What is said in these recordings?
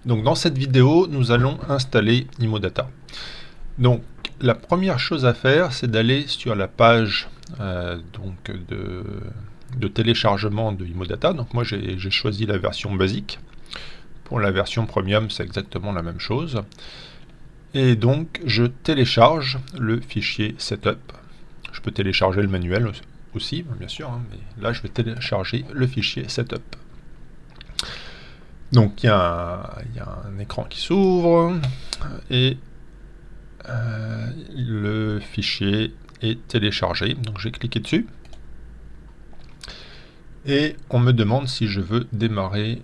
Donc dans cette vidéo, nous allons installer Imodata. Donc la première chose à faire, c'est d'aller sur la page de téléchargement de Imodata. Donc moi j'ai choisi la version basique. Pour la version premium, c'est exactement la même chose. Et donc je télécharge le fichier setup. Je peux télécharger le manuel aussi, bien sûr, hein, mais là je vais télécharger le fichier setup. Donc il y a un écran qui s'ouvre et le fichier est téléchargé. Donc j'ai cliqué dessus et on me demande si je veux démarrer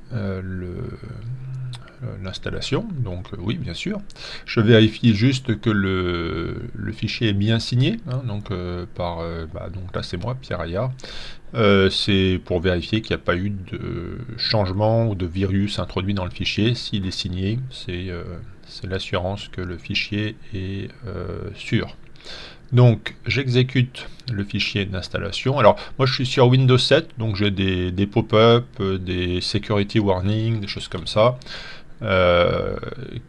l'installation. Donc oui, bien sûr. Je vérifie juste que le fichier est bien signé, hein, donc donc là c'est moi, Pierre Ayard. C'est pour vérifier qu'il n'y a pas eu de changement ou de virus introduit dans le fichier. S'il est signé, c'est l'assurance que le fichier est sûr. Donc j'exécute le fichier d'installation. Alors moi je suis sur Windows 7, donc j'ai des pop-up, des security warnings, des choses comme ça.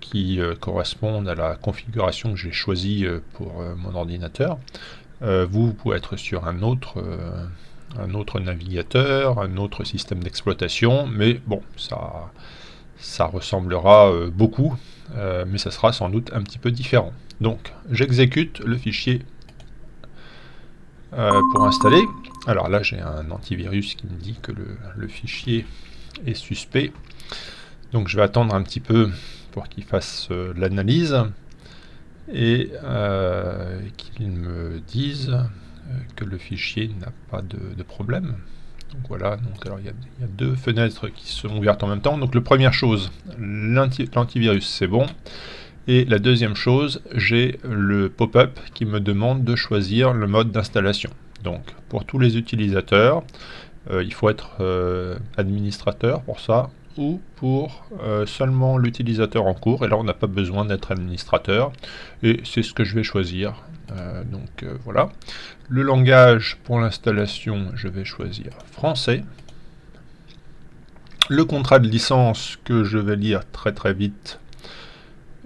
Qui correspondent à la configuration que j'ai choisie pour mon ordinateur. Vous pouvez être sur un autre navigateur, un autre système d'exploitation, mais bon, ça ressemblera beaucoup, mais ça sera sans doute un petit peu différent. Donc, j'exécute le fichier pour installer. Alors là, j'ai un antivirus qui me dit que le fichier est suspect. Donc je vais attendre un petit peu pour qu'il fasse l'analyse et qu'il me dise que le fichier n'a pas de problème. Donc voilà, donc alors il y a deux fenêtres qui sont ouvertes en même temps. Donc la première chose, l'antivirus c'est bon. Et la deuxième chose, j'ai le pop-up qui me demande de choisir le mode d'installation. Donc pour tous les utilisateurs, il faut être administrateur pour ça, ou pour seulement l'utilisateur en cours, et là on n'a pas besoin d'être administrateur, et c'est ce que je vais choisir. Voilà. Le langage pour l'installation, je vais choisir français. Le contrat de licence que je vais lire très vite,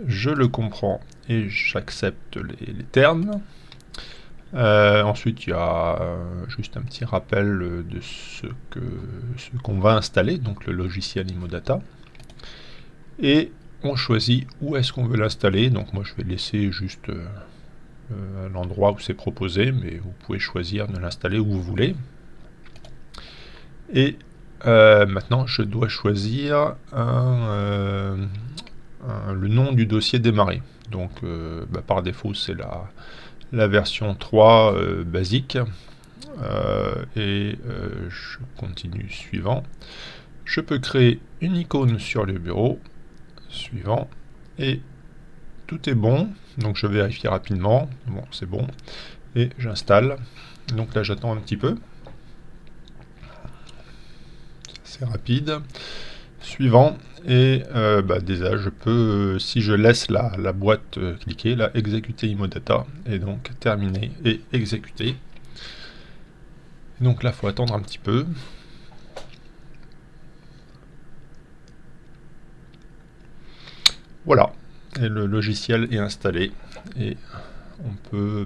je le comprends et j'accepte les termes. Ensuite, il y a juste un petit rappel de ce qu'on va installer, donc le logiciel Imodata. Et on choisit où est-ce qu'on veut l'installer. Donc moi, je vais laisser juste l'endroit où c'est proposé, mais vous pouvez choisir de l'installer où vous voulez. Et maintenant, je dois choisir le nom du dossier démarrer. Donc, par défaut, c'est la version 3 basique. Je continue suivant. Je peux créer une icône sur le bureau. Suivant. Et tout est bon. Donc je vérifie rapidement. Bon, c'est bon. Et j'installe. Donc là, j'attends un petit peu. C'est rapide. Suivant. Et déjà, je peux, si je laisse la boîte cliquer, là, exécuter Imodata. Et donc terminer et exécuter. Donc là, il faut attendre un petit peu. Voilà, et le logiciel est installé. Et on peut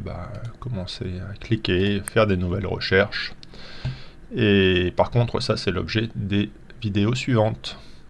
commencer à cliquer, faire des nouvelles recherches. Et par contre, ça, c'est l'objet des vidéos suivantes.